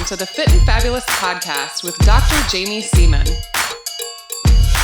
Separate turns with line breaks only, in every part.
to the Fit and Fabulous podcast with Dr. Jaime Seaman.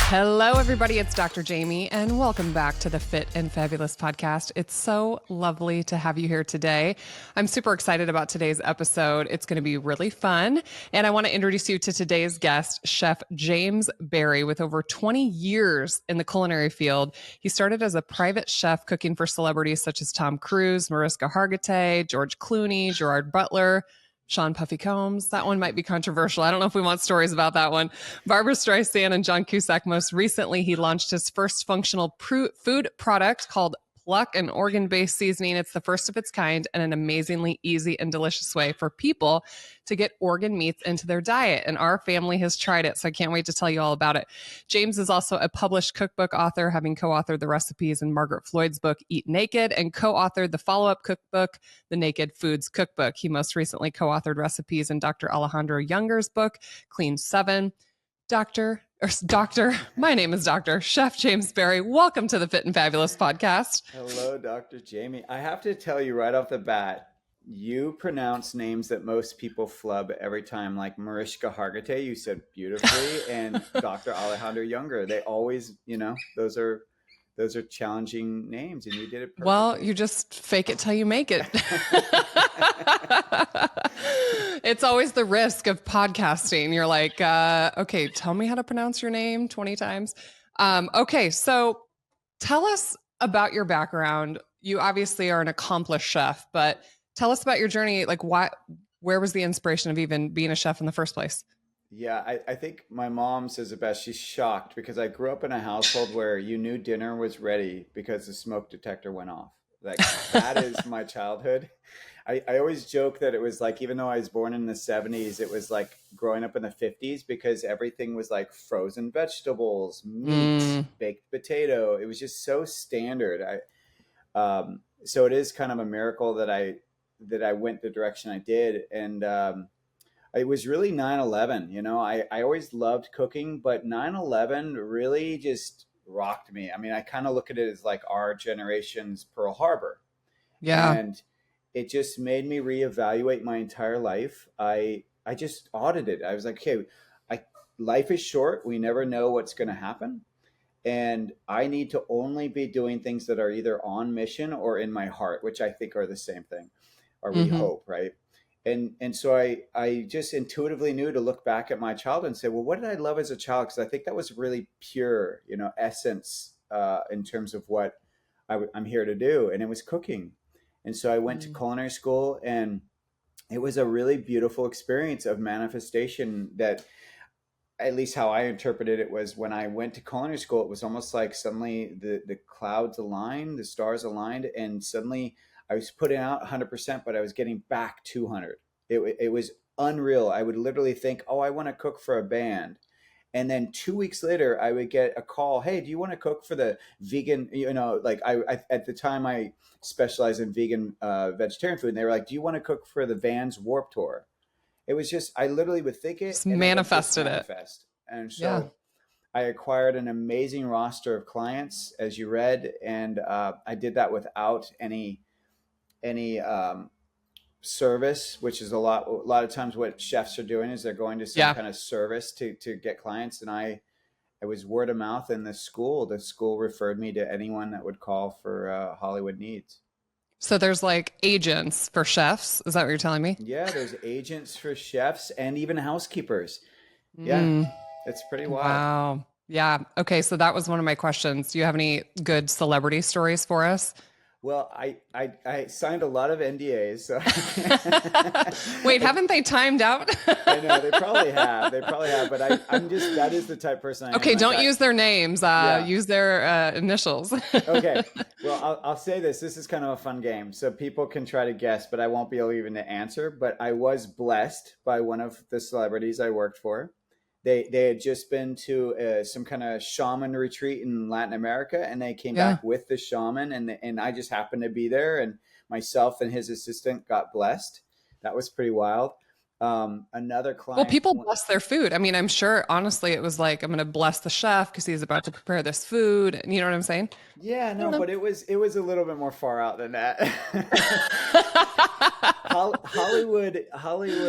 Hello, everybody. It's Dr. Jaime, and welcome back to the Fit and Fabulous podcast. It's so lovely to have you here today. I'm super excited about today's episode. It's going to be really fun. And I want to introduce you to today's guest, Chef James Barry, with over 20 years in the culinary field. He started as a private chef cooking for celebrities such as Tom Cruise, Mariska Hargitay, George Clooney, Gerard Butler, Sean Puffy Combs. That one might be controversial. I don't know if we want stories about that one. Barbara Streisand and John Cusack. Most recently, he launched his first functional food product called Pluck, an organ-based seasoning. It's the first of its kind and an amazingly easy and delicious way for people to get organ meats into their diet. And our family has tried it, so I can't wait to tell you all about it. James is also a published cookbook author, having co-authored the recipes in Margaret Floyd's book, Eat Naked, and co-authored the follow-up cookbook, The Naked Foods Cookbook. He most recently co-authored recipes in Dr. Alejandro Younger's book, Clean 7. Doctor, my name is Dr. Chef James Barry. Welcome to the Fit and Fabulous podcast.
Hello, Dr. Jaime. I have to tell you right off the bat, you pronounce names that most people flub every time, like Mariska Hargitay, you said beautifully, and Dr. Alejandro Younger. They always, those are challenging names, and you did it perfectly.
Well, you just fake it till you make it. It's always the risk of podcasting. You're like, okay, tell me how to pronounce your name 20 times. Okay, so tell us about your background. You obviously are an accomplished chef, but tell us about your journey. Like, where was the inspiration of even being a chef in the first place?
Yeah, I think my mom says it best. She's shocked because I grew up in a household where you knew dinner was ready because the smoke detector went off. Like, that is my childhood. I always joke that it was like, even though I was born in the 70s, it was like growing up in the 50s because everything was like frozen vegetables, meat, baked potato. It was just so standard. So it is kind of a miracle that I went the direction I did. And it was really 9/11. I always loved cooking, but 9/11 really just rocked me. I mean, I kind of look at it as like our generation's Pearl Harbor.
Yeah.
And it just made me reevaluate my entire life. I just audited. I was like, okay, life is short. We never know what's going to happen. And I need to only be doing things that are either on mission or in my heart, which I think are the same thing, or we hope, right? And so I just intuitively knew to look back at my childhood and say, well, what did I love as a child? Because I think that was really pure, essence in terms of what I'm here to do. And it was cooking. And so I went to culinary school, and it was a really beautiful experience of manifestation that, at least how I interpreted it, was when I went to culinary school, it was almost like suddenly the clouds aligned, the stars aligned, and suddenly I was putting out 100%, but I was getting back 200. It was unreal. I would literally think, oh, I want to cook for a band. And then 2 weeks later, I would get a call. Hey, do you want to cook for the vegan? Like I at the time I specialized in vegan vegetarian food. And they were like, do you want to cook for the Vans Warped Tour? It was just, I literally would think it.
Just manifested it.
And so I acquired an amazing roster of clients, as you read. And I did that without any service, which is a lot of times what chefs are doing is they're going to some kind of service to get clients. And it was word of mouth in the school. The school referred me to anyone that would call for Hollywood needs.
So there's like agents for chefs. Is that what you're telling me?
Yeah, there's agents for chefs and even housekeepers. Yeah, it's pretty wild.
Wow. Yeah. Okay. So that was one of my questions. Do you have any good celebrity stories for us?
Well, I signed a lot of NDAs. So
Wait, haven't they timed out?
I know they probably have. But I'm just, that is the type of person I am.
Okay, don't use their names. Use their initials.
Okay. Well, I'll say this. This is kind of a fun game. So people can try to guess, but I won't be able even to answer. But I was blessed by one of the celebrities I worked for. They had just been to some kind of shaman retreat in Latin America, and they came back with the shaman, and I just happened to be there, and myself and his assistant got blessed. That was pretty wild. Another client.
Well, people bless their food. I mean, I'm sure, honestly, it was like, I'm going to bless the chef because he's about to prepare this food. You know what I'm saying?
Yeah, no, but it was a little bit more far out than that. Hollywood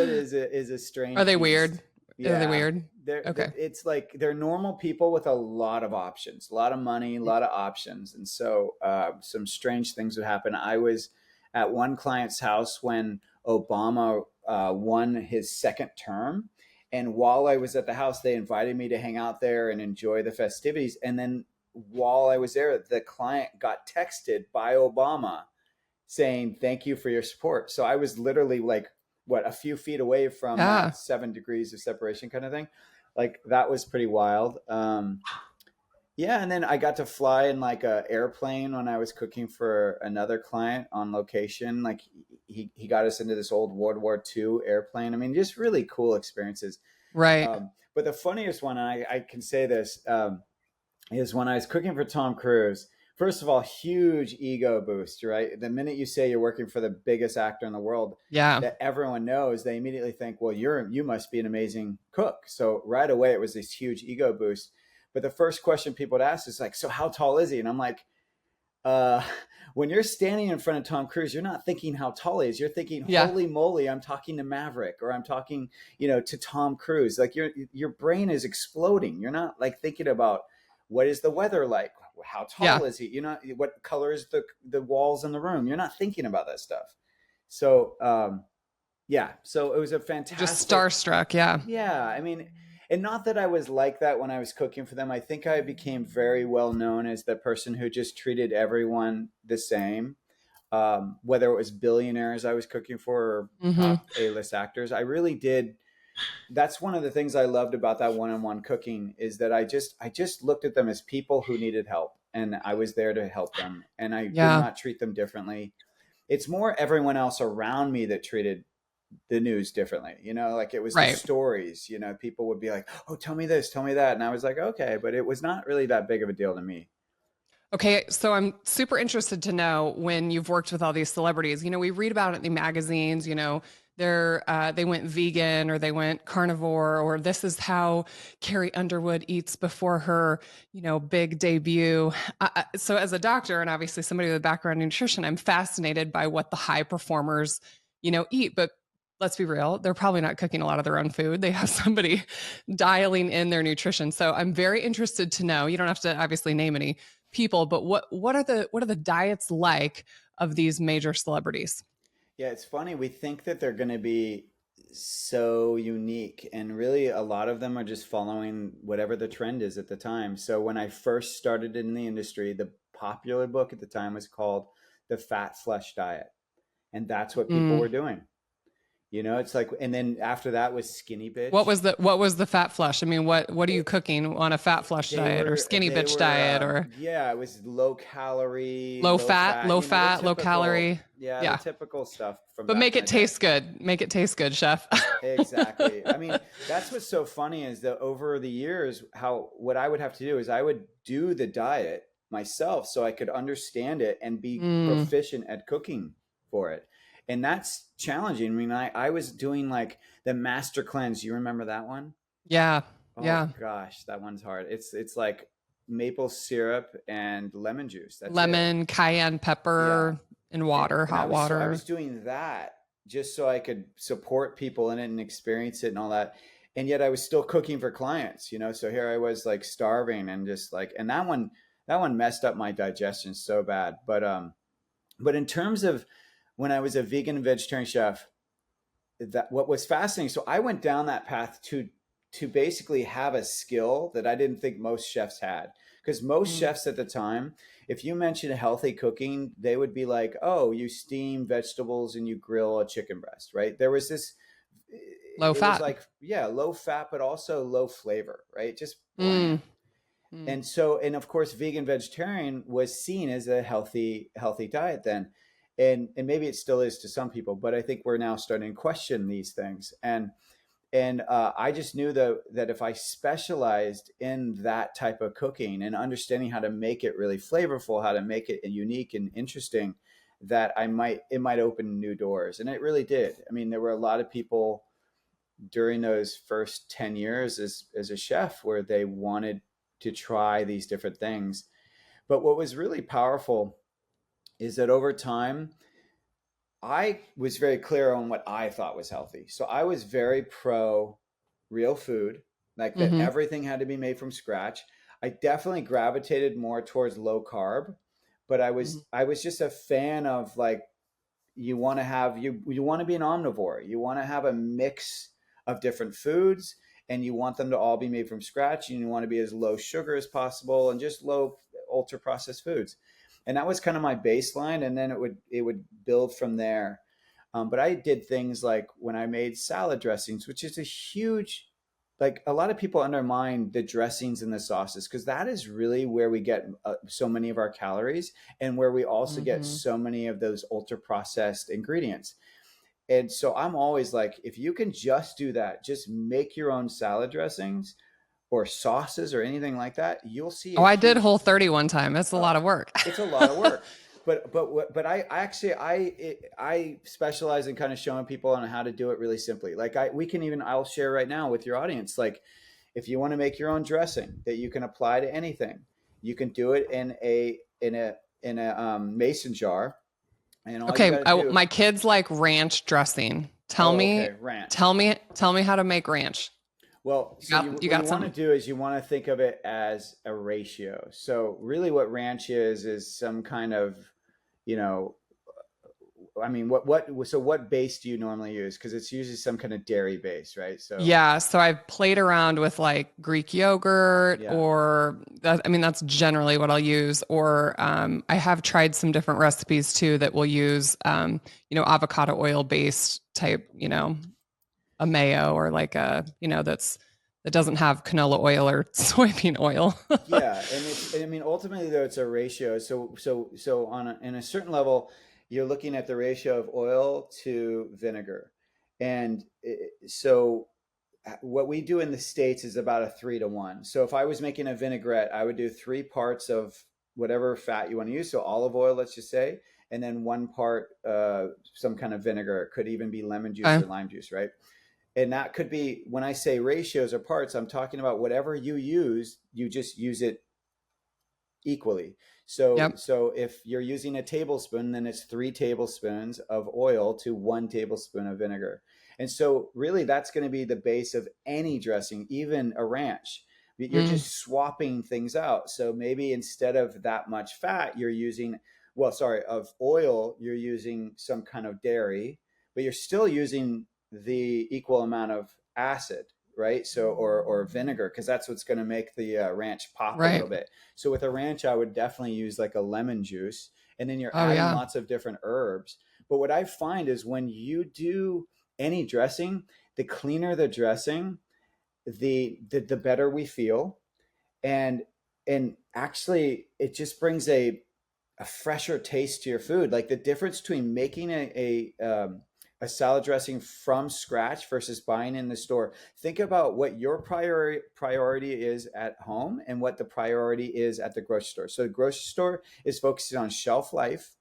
is a
Are
strange
they
beast.
weird? Are they
Yeah,
weird? Okay.
it's like they're normal people with a lot of options, a lot of money, a lot of options, and so some strange things would happen. I was at one client's house when Obama won his second term, and while I was at the house, they invited me to hang out there and enjoy the festivities. And then while I was there, the client got texted by Obama saying thank you for your support. So I was literally like what, a few feet away from
Yeah.
that 7 degrees of separation kind of thing. Like that was pretty wild. Yeah, and then I got to fly in like a airplane when I was cooking for another client on location. Like he got us into this old World War II airplane. I mean, just really cool experiences.
Right.
But the funniest one, and I can say this, is when I was cooking for Tom Cruise. First of all, huge ego boost, right? The minute you say you're working for the biggest actor in the world
Yeah.
that everyone knows, they immediately think, well, you must be an amazing cook. So right away it was this huge ego boost. But the first question people would ask is like, so how tall is he? And I'm like, uh, when you're standing in front of Tom Cruise, you're not thinking how tall he is. You're thinking,
Yeah.
holy moly, I'm talking to Maverick, or I'm talking, to Tom Cruise. Like your brain is exploding. You're not like thinking about what is the weather like, how
Yeah.
tall is he, what color is the walls in the room. You're not thinking about that stuff. So yeah, so it was a
You're just
fantastic.
starstruck. Yeah.
Yeah, I mean, and not that I was like that when I was cooking for them. I think I became very well known as the person who just treated everyone the same. Whether it was billionaires I was cooking for or
Mm-hmm.
top A-list actors, I really did. That's one of the things I loved about that one-on-one cooking is that I just looked at them as people who needed help, and I was there to help them, and I did
Yeah.
not treat them differently. It's more everyone else around me that treated the news differently. Like it was the
Right.
stories. People would be like, "Oh, tell me this, tell me that," and I was like, "Okay," but it was not really that big of a deal to me.
Okay, so I'm super interested to know when you've worked with all these celebrities. We read about it in the magazines. They went vegan or they went carnivore, or this is how Carrie Underwood eats before her, big debut. So as a doctor and obviously somebody with a background in nutrition, I'm fascinated by what the high performers, eat. But let's be real, they're probably not cooking a lot of their own food. They have somebody dialing in their nutrition. So I'm very interested to know. You don't have to obviously name any people, but what are the diets like of these major celebrities?
Yeah, it's funny. We think that they're going to be so unique, and really a lot of them are just following whatever the trend is at the time. So when I first started in the industry, the popular book at the time was called The Fat Flush Diet, and that's what people
Mm.
were doing. It's like, and then after that was Skinny
What
Bitch.
was the fat flush? I mean, what are you cooking on a fat flush
They
diet or
were
skinny
they
bitch
were
diet or
yeah, it was low calorie,
low
low
fat,
fat,
low
the
fat, low
typical,
calorie?
yeah, the
Yeah,
typical stuff from
but
back
make
in
it
the day.
taste good. Make it taste good, chef.
Exactly. I mean, that's what's so funny is that over the years, how what I would have to do is I would do the diet myself so I could understand it and be
Mm,
proficient at cooking for it. And that's challenging. I mean, I was doing like the master cleanse. You remember that one?
yeah,
Oh
yeah.
gosh, that one's hard. It's like maple syrup and lemon juice. That's it.
Lemon, cayenne
Yeah.
pepper, and
And
water,
and I
hot
was so I was
water.
doing that just so I could support people in it and experience it and all that. And yet I was still cooking for clients. So here I was like starving and just like, and that one messed up my digestion so bad. But in terms of when I was a vegan and vegetarian chef, that what was fascinating. So I went down that path to basically have a skill that I didn't think most chefs had. Because most
Mm.
chefs at the time, if you mentioned healthy cooking, they would be like, "Oh, you steam vegetables and you grill a chicken breast," right? There was this.
Low
It was
fat.
like, yeah, low fat, but also low flavor, right? Just
Mm,
bland.
mm.
And of course, vegan vegetarian was seen as a healthy diet then, and maybe it still is to some people, but I think we're now starting to question these things. And I just knew that if I specialized in that type of cooking and understanding how to make it really flavorful, how to make it unique and interesting, that it might open new doors, and it really did. I mean, there were a lot of people during those first 10 years as a chef where they wanted to try these different things. But what was really powerful is that over time, I was very clear on what I thought was healthy. So I was very pro real food, like that
Mm-hmm.
everything had to be made from scratch. I definitely gravitated more towards low carb, but I was just a fan of like you want to be an omnivore. You want to have a mix of different foods and you want them to all be made from scratch and you want to be as low sugar as possible and just low ultra processed foods. And that was kind of my baseline and then it would build from there. But I did things like when I made salad dressings, which is a huge, like a lot of people undermine the dressings and the sauces because that is really where we get so many of our calories and where we also get
Mm-hmm.
so many of those ultra processed ingredients. And so I'm always like, if you can just do that, just make your own salad dressings or sauces or anything like that, you'll see
Oh,
a
I did
huge.
Whole 30 one time. It's a lot
Oh,
of work.
it's a lot of work. But I actually I specialize in kind of showing people on how to do it really simply. Like we can even I'll share right now with your audience. Like if you want to make your own dressing that you can apply to anything, you can do it in a mason jar, and all you got
Okay,
to do.
my kids like ranch dressing. Tell
Oh,
me,
okay, ranch.
tell me, tell me how to make ranch.
Well,
You
so
got you
what you
got
want to
something.
do is you want to think of it as a ratio. So really, what ranch is some kind of, you know, I mean, what base do you normally use? Because it's usually some kind of dairy base, right? So
Yeah, so I've played around with like Greek yogurt,
yeah,
or that, I mean, that's generally what I'll use. Or I have tried some different recipes too that will use, avocado oil based type, a mayo, or like that doesn't have canola oil or soybean oil.
yeah, and I mean, ultimately though, it's a ratio. So in a certain level, you're looking at the ratio of oil to vinegar, and so what we do in the States is about a 3 to 1. So if I was making a vinaigrette, I would do 3 parts of whatever fat you want to use. So olive oil, let's just say, and then 1 part some kind of vinegar. It could even be lemon juice
Okay.
or lime juice, right? And that could be when I say ratios or parts, I'm talking about whatever you use, you just use it equally. So
Yep.
so if you're using a tablespoon, then it's 3 tablespoons of oil to 1 tablespoon of vinegar. And so really that's going to be the base of any dressing, even a ranch. You're
Mm,
just swapping things out. So maybe instead of that much fat, you're using, well, sorry, of oil, you're using some kind of dairy, but you're still using the equal amount of acid, right? So or vinegar, because that's what's going to make the ranch pop a little
right.
bit. So with a ranch, I would definitely use like a lemon juice, and then you're
Oh
adding
yeah.
lots of different herbs. But what I find is when you do any dressing, the cleaner the dressing, the better we feel, and actually it just brings a fresher taste to your food. Like the difference between making a salad dressing from scratch versus buying in the store. Think about what your priority is at home and what the priority is at the grocery store. So the grocery store is focusing on shelf life.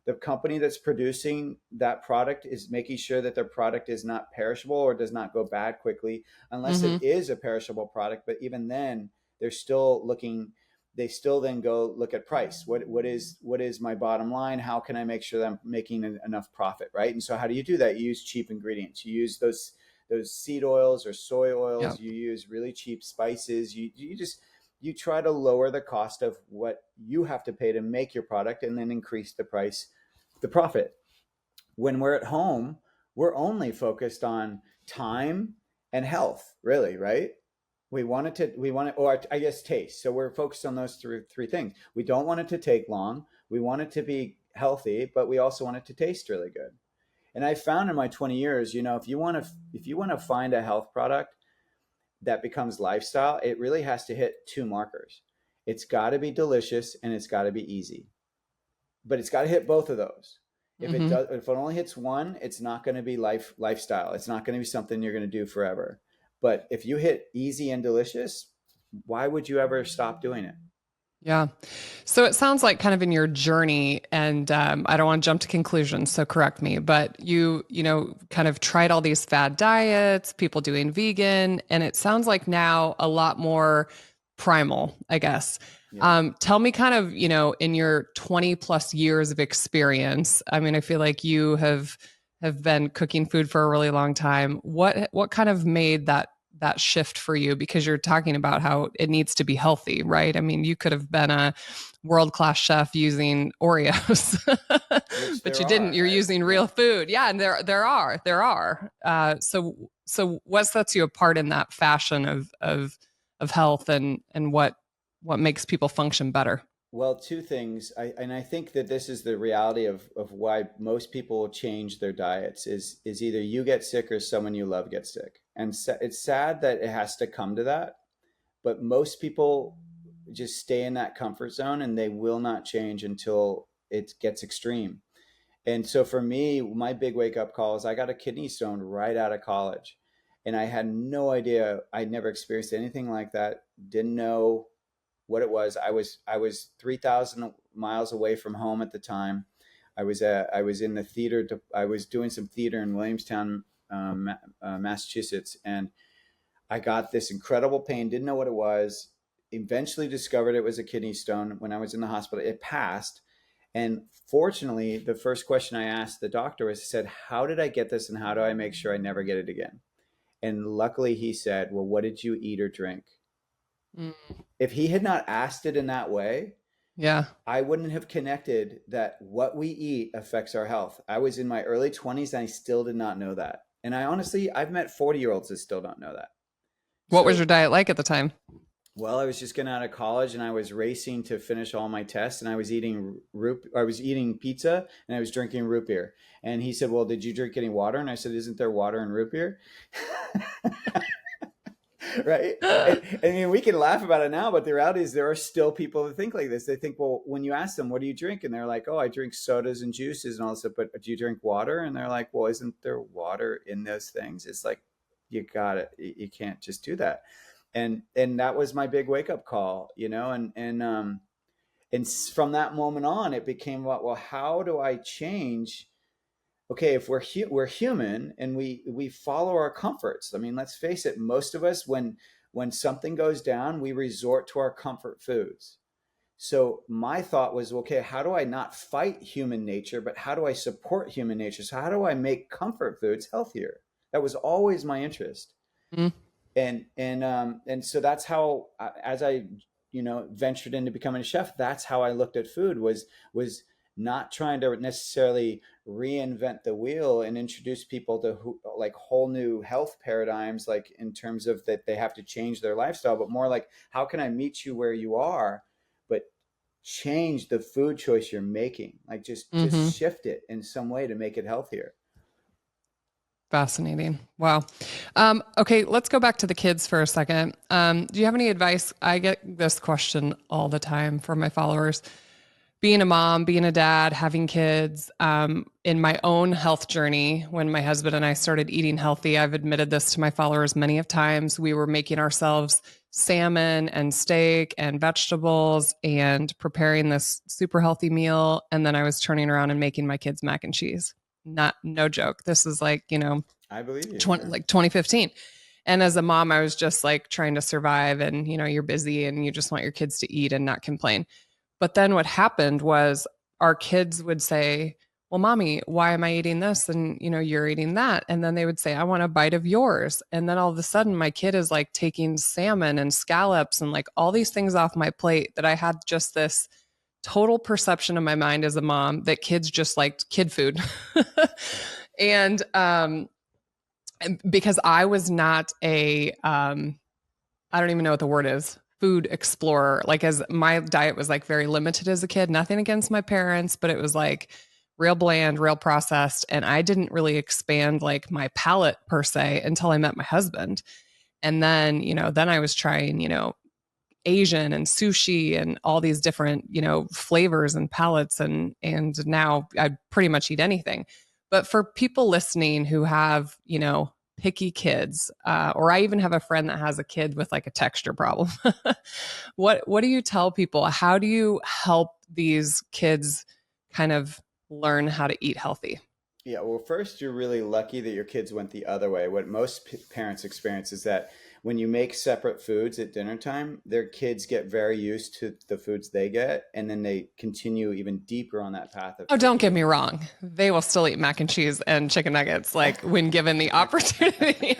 The company that's producing that product is making sure that their product is not perishable or does not go bad quickly, unless it
Mm-hmm.
is a perishable product. But even then, they're still looking they still then go look at price. What is my bottom line? How can I make sure that I'm making enough profit, right? And so how do you do that? You use cheap ingredients. You use those seed oils or soy oils.
Yep.
You use really cheap spices. You try to lower the cost of what you have to pay to make your product and then increase the price, the profit. When we're at home, we're only focused on time and health, really, right? We want it, or I guess taste. So we're focused on those three things. We don't want it to take long. We want it to be healthy, but we also want it to taste really good. And I found in my 20 years, if you want to find a health product that becomes lifestyle, it really has to hit two markers. It's got to be delicious and it's got to be easy, but it's got to hit both of those.
Mm-hmm.
If it only hits one, it's not going to be lifestyle. It's not going to be something you're going to do forever. But if you hit easy and delicious, why would you ever stop doing it?
Yeah. So it sounds like kind of in your journey, and I don't want to jump to conclusions, so correct me, but kind of tried all these fad diets, people doing vegan, and it sounds like now a lot more primal, I guess.
Yeah.
Tell me kind of, in your 20 plus years of experience, I mean, I feel like you have been cooking food for a really long time. What kind of made that shift for you? Because you're talking about how it needs to be healthy, right? I mean, you could have been a world-class chef using Oreos,
Which
but
there
you didn't.
are.
You're
I
using
Yeah.
real food. Yeah, and there are. So what sets you apart in that fashion of health and what makes people function better?
Well, two things. I think that this is the reality of why most people change their diets is either you get sick or someone you love gets sick. And it's sad that it has to come to that, but most people just stay in that comfort zone and they will not change until it gets extreme. And so for me, my big wake up call is I got a kidney stone right out of college. And I had no idea. I'd never experienced anything like that. Didn't know what it was. I was 3,000 miles away from home at the time. I was in the theater. I was doing some theater in Williamstown, Massachusetts, and I got this incredible pain. Didn't know what it was. Eventually discovered it was a kidney stone when I was in the hospital. It passed, and fortunately, the first question I asked the doctor was, I said, "How did I get this, and how do I make sure I never get it again?" And luckily, he said, "Well, what did you eat or drink?"
Mm,
If he had not asked it in that way,
yeah.
I wouldn't have connected that what we eat affects our health. I was in my early 20s and I still did not know that. And I've met 40-year-olds that still don't know that.
What was your
So,
diet like at the time?
well, I was just getting out of college and I was racing to finish all my tests and I was eating pizza and I was drinking root beer. And he said, "Well, did you drink any water?" And I said, "Isn't there water in root beer?" Right? I mean, we can laugh about it now, but the reality is there are still people that think like this. They think, well, when you ask them, "What do you drink?" And they're like, "Oh, I drink sodas and juices and all this stuff." But do you drink water? And they're like, "Well, isn't there water in those things?" It's like, you got it. You can't just do that. And that was my big wake up call, and from that moment on, it became about, well, how do I change? Okay, if we're human and we follow our comforts. I mean, let's face it, most of us, when something goes down, we resort to our comfort foods. So my thought was, okay, how do I not fight human nature, but how do I support human nature? So how do I make comfort foods healthier? That was always my interest.
Mm,
And so that's how, as I ventured into becoming a chef, that's how I looked at food, was not trying to necessarily reinvent the wheel and introduce people to like whole new health paradigms, like in terms of that they have to change their lifestyle, but more like, how can I meet you where you are, but change the food choice you're making, like just
hmm.
shift it in some way to make it healthier.
Fascinating. Wow. Okay, let's go back to the kids for a second. Do you have any advice? I get this question all the time from my followers. Being a mom, being a dad, having kids, in my own health journey, when my husband and I started eating healthy, I've admitted this to my followers many of times. We were making ourselves salmon and steak and vegetables and preparing this super healthy meal. And then I was turning around and making my kids mac and cheese. Not, no joke. This is like,
I believe you.
20,
Yeah.
like 2015. And as a mom, I was just like trying to survive and, you're busy and you just want your kids to eat and not complain. But then what happened was our kids would say, "Well, mommy, why am I eating this? And, you're eating that." And then they would say, "I want a bite of yours." And then all of a sudden, my kid is like taking salmon and scallops and like all these things off my plate that I had just this total perception in my mind as a mom that kids just liked kid food. and, because I was not I don't even know what the word is, food explorer. Like, as my diet was like very limited as a kid, nothing against my parents, but it was like real bland, real processed. And I didn't really expand like my palate per se until I met my husband. And then, then I was trying, Asian and sushi and all these different, flavors and palettes. And now I pretty much eat anything. But for people listening who have, picky kids, or I even have a friend that has a kid with like a texture problem. What do you tell people? How do you help these kids kind of learn how to eat healthy?
Yeah, well, first, you're really lucky that your kids went the other way. What most parents experience is that when you make separate foods at dinner time, their kids get very used to the foods they get, and then they continue even deeper on that path of
Oh, don't
picky
get me
eating.
wrong. They will still eat mac and cheese and chicken nuggets, like when given the opportunity.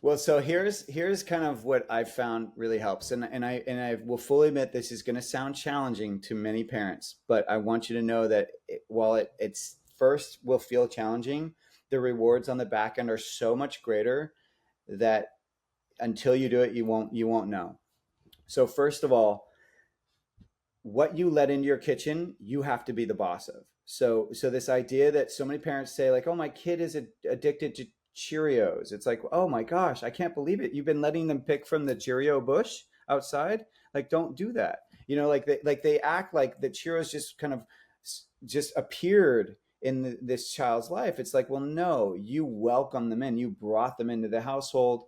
Well, so here's kind of what I found really helps, and I will fully admit this is going to sound challenging to many parents, but I want you to know that while it's first will feel challenging, the rewards on the back end are so much greater that until you do it, you won't know. So first of all, what you let into your kitchen, you have to be the boss of. So this idea that so many parents say like, "Oh, my kid is addicted to Cheerios." It's like, "Oh my gosh, I can't believe it. You've been letting them pick from the Cheerio bush outside? Like don't do that." Like they act like the Cheerios just kind of just appeared in this child's life. It's like, "Well, no, you welcome them in. You brought them into the household."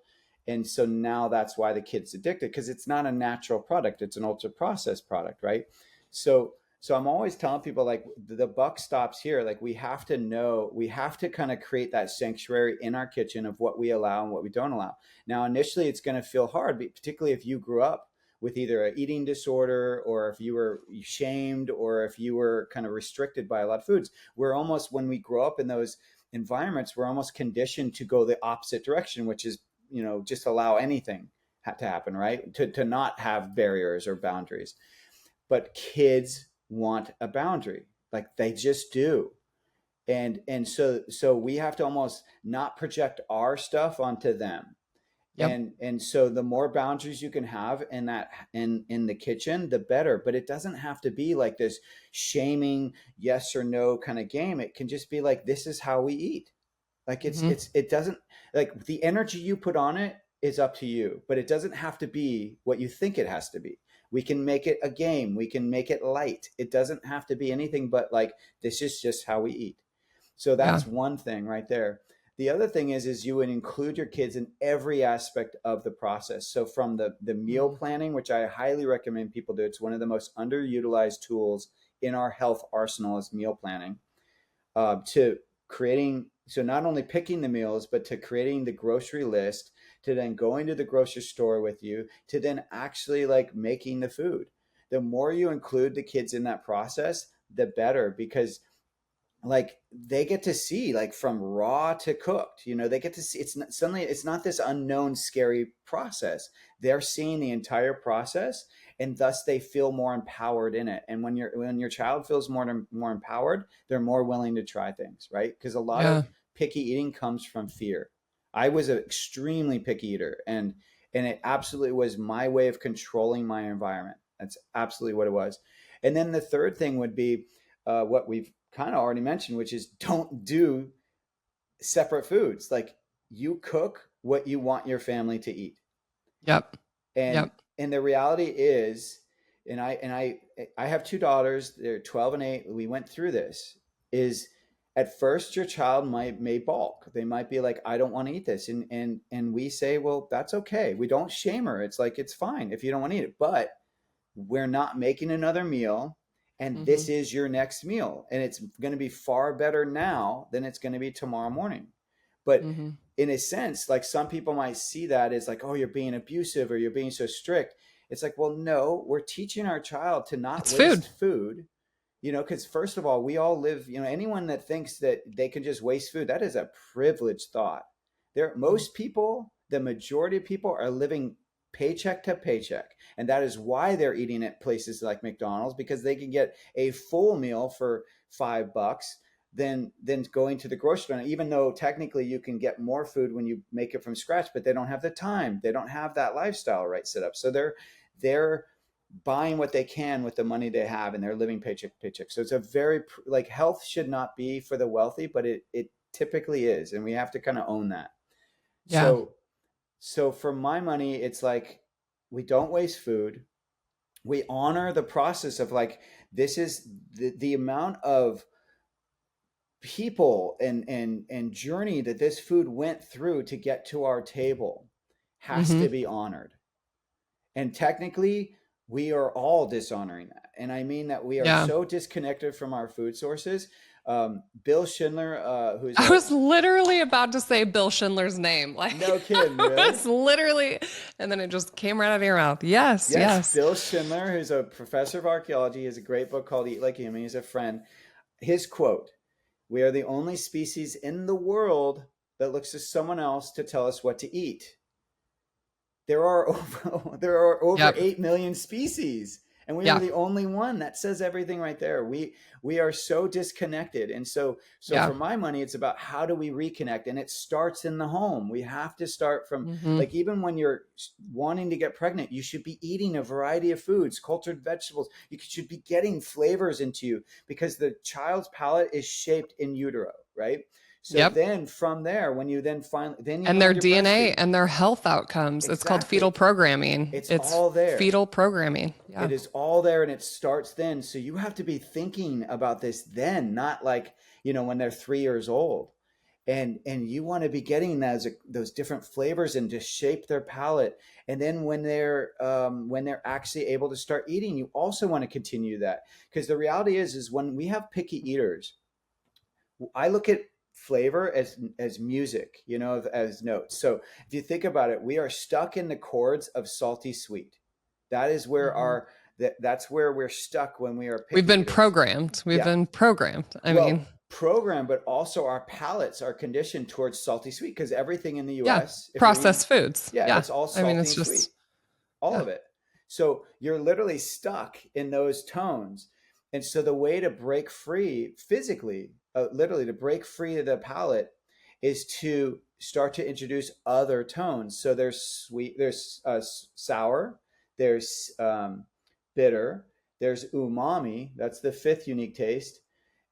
And so now that's why the kid's addicted because it's not a natural product, it's an ultra processed product, right? So I'm always telling people like the buck stops here. Like we have to know, we have to kind of create that sanctuary in our kitchen of what we allow and what we don't allow. Now initially it's going to feel hard, particularly if you grew up with either an eating disorder or if you were shamed or if you were kind of restricted by a lot of foods. We're almost, when we grow up in those environments, we're almost conditioned to go the opposite direction, which is, just allow anything to happen, right? To not have barriers or boundaries. But kids want a boundary, like they just do. And so we have to almost not project our stuff onto them.
Yep.
And so the more boundaries you can have in the kitchen, the better. But it doesn't have to be like this shaming yes or no kind of game. It can just be like, this is how we eat. Like
Hmm.
it doesn't, like the energy you put on it is up to you, but it doesn't have to be what you think it has to be. We can make it a game. We can make it light. It doesn't have to be anything but like, this is just how we eat. So
Yeah.
that's one thing right there. The other thing is you would include your kids in every aspect of the process. So from the meal
Mhm.
planning, which I highly recommend people do, it's one of the most underutilized tools in our health arsenal is meal planning, to creating, so not only picking the meals but to creating the grocery list, to then going to the grocery store with you, to then actually like making the food. The more you include the kids in that process, the better, because like they get to see like from raw to cooked, they get to see, it's not suddenly, it's not this unknown scary process. They're seeing the entire process, and thus they feel more empowered in it. And when your child feels more empowered, they're more willing to try things, right? Because a lot
Yeah.
of picky eating comes from fear. I was an extremely picky eater, and it absolutely was my way of controlling my environment. That's absolutely what it was. And then the third thing would be, what we've kind of already mentioned, which is don't do separate foods. Like you cook what you want your family to eat.
Yep.
And
Yep.
and the reality is, and I have two daughters, they're 12 and 8. We went through this. Is at first your child may balk. They might be like, I don't want to eat this. And we say, well, that's okay. We don't shame her. It's like it's fine if you don't want to eat it. But we're not making another meal, and
Hmm.
this is your next meal, and it's going to be far better now than it's going to be tomorrow morning. But
Hmm.
in a sense, like some people might see that as like, oh, you're being abusive or you're being so strict. It's like, well, no, we're teaching our child to not
It's food.
waste food. Because first of all, we all live, anyone that thinks that they can just waste food, that is a privileged thought.
Mhm.
Most people, the majority of people are living paycheck to paycheck. And that is why they're eating at places like McDonald's, because they can get a full meal for $5 than going to the grocery store. Even though technically you can get more food when you make it from scratch, but they don't have the time. They don't have that lifestyle right set up. So they're buying what they can with the money they have, and they're living paycheck to paycheck. So it's a very, like, health should not be for the wealthy, but it typically is, and we have to kind of own that.
Yeah.
So for my money, it's like we don't waste food. We honor the process of like, this is the amount of people and journey that this food went through to get to our table has
Hmm.
to be honored. And technically, we are all dishonoring that. And I mean that we are
Yeah.
so disconnected from our food sources. Bill Schindler, who's
I
a
was literally about to say Bill Schindler's name. Like,
no kidding,
I
really?
was literally, and then it just came right out of your mouth. Yes,
Yes,
yes.
Bill Schindler, who's a professor of archaeology, has a great book called Eat Like a Human. He's a friend. His quote: "We are the only species in the world that looks to someone else to tell us what to eat." There are over
Yep.
8 million species, and we are
Yeah.
the only one. That says everything right there. We are so disconnected, and so
Yeah.
for my money, it's about how do we reconnect, and it starts in the home. We have to start from,
Hmm.
like, even when you're wanting to get pregnant, you should be eating a variety of foods, cultured vegetables. You should be getting flavors into you, because the child's palate is shaped in utero, right? So
Yep.
then from there, when you then finally, then you
And
know
their
when you're
DNA
breastfeeding.
and their health outcomes. It's called fetal
Exactly.
programming.
It's
It's
all there.
fetal programming. Yeah.
It is all there, and it starts then. So you have to be thinking about this then, not like, when they're 3 years old. And you want to be getting those different flavors and to shape their palate. And then when they're actually able to start eating, you also want to continue that, because the reality is when we have picky eaters, I look at flavor as music, as notes. So if you think about it, we are stuck in the chords of salty sweet. That is where
Hmm.
that's where we're stuck when we are
We've
picky
been
eaters.
programmed. We've
Yeah.
been programmed. I mean,
Well, program, but also our palates are conditioned towards salty sweet, because everything in the
yeah.
US, if you're eating,
Processed foods.
yeah,
Yeah.
it's all
I mean,
salty
it's
and sweet,
just,
all
yeah.
of it. So you're literally stuck in those tones. And so the way to break free physically, literally to break free of the palate, is to start to introduce other tones. So there's sweet, there's sour, there's bitter, there's umami. That's the fifth unique taste.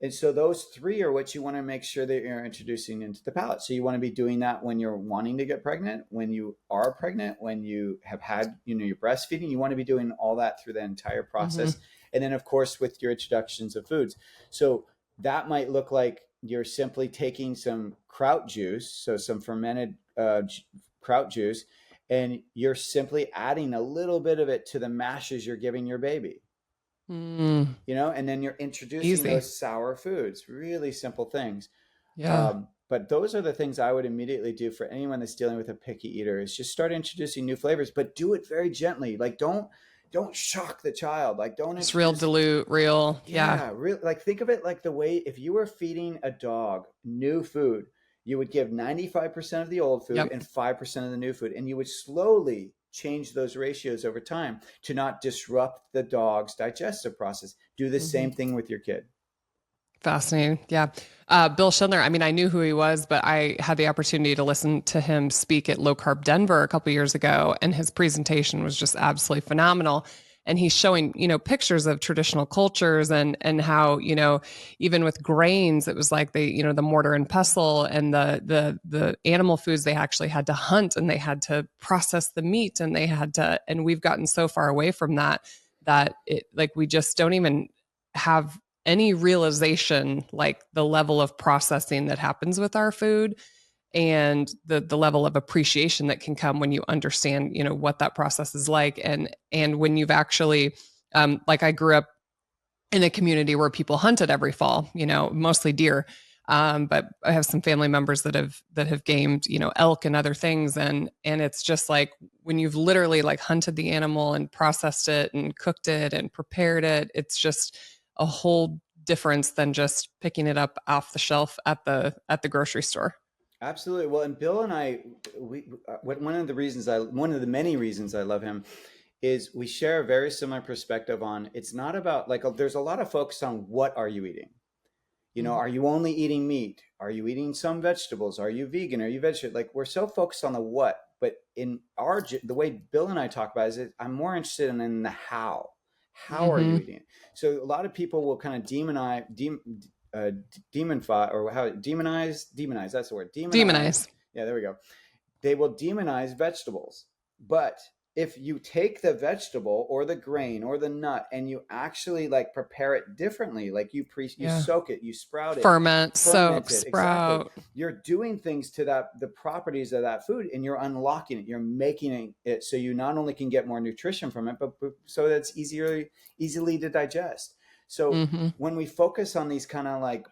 And so those three are what you want to make sure that you're introducing into the palate. So you want to be doing that when you're wanting to get pregnant, when you are pregnant, when you have had, you're breastfeeding. You want to be doing all that through the entire
Hmm.
process. And then, of course, with your introductions of foods. So that might look like you're simply taking some kraut juice, so some fermented kraut juice, and you're simply adding a little bit of it to the mashes you're giving your baby.
Mm,
And then you're introducing
easy.
those sour foods, really simple things.
Yeah.
But those are the things I would immediately do for anyone that's dealing with a picky eater, is just start introducing new flavors, but do it very gently. Like, don't shock the child. Like, don't
Just real
introduce.
dilute, real. Yeah.
Yeah, really, like, think of it like the way if you were feeding a dog new food, you would give 95% of the old food
Yep.
and 5% of the new food, and you would slowly change those ratios over time to not disrupt the dog's digestive process. Do the
Hmm.
same thing with your kid.
Fascinating. Yeah. Bill Schindler, I mean, I knew who he was, but I had the opportunity to listen to him speak at Low Carb Denver a couple years ago, and his presentation was just absolutely phenomenal. And he's showing, pictures of traditional cultures and how, even with grains, it was like they, the mortar and pestle and the animal foods they actually had to hunt and they had to process the meat and they had to, and we've gotten so far away from that it like we just don't even have any realization like the level of processing that happens with our food and the level of appreciation that can come when you understand what that process is like and when you've actually like I grew up in a community where people hunted every fall, mostly deer. But I have some family members that have gamed, elk and other things, and it's just like when you've literally like hunted the animal and processed it and cooked it and prepared it, it's just a whole difference than just picking it up off the shelf at the grocery store.
Absolutely. Well, and Bill and I, one of the many reasons I love him is we share a very similar perspective on, it's not about, like, there's a lot of focus on what are you eating.
Mm-hmm.
Are you only eating meat? Are you eating some vegetables? Are you vegan? Are you vegetarian? Like, we're so focused on the what, but the way Bill and I talk about it is, I'm more interested in the how. How are you
Mm-hmm.
eating it? So a lot of people will kind of uh, demonify, or how demonize. That's the word. Demonize.
Demonize.
Yeah, there we go. They will demonize vegetables. But if you take the vegetable or the grain or the nut and you actually, like, prepare it differently, like you
Yeah.
soak it, you sprout it,
Ferment, soak,
ferment it, exactly.
sprout.
You're doing things to the properties of that food, and you're unlocking it. You're making it so you not only can get more nutrition from it, but so that it's easily to digest. So
Mm-hmm.
when we focus on these kind of like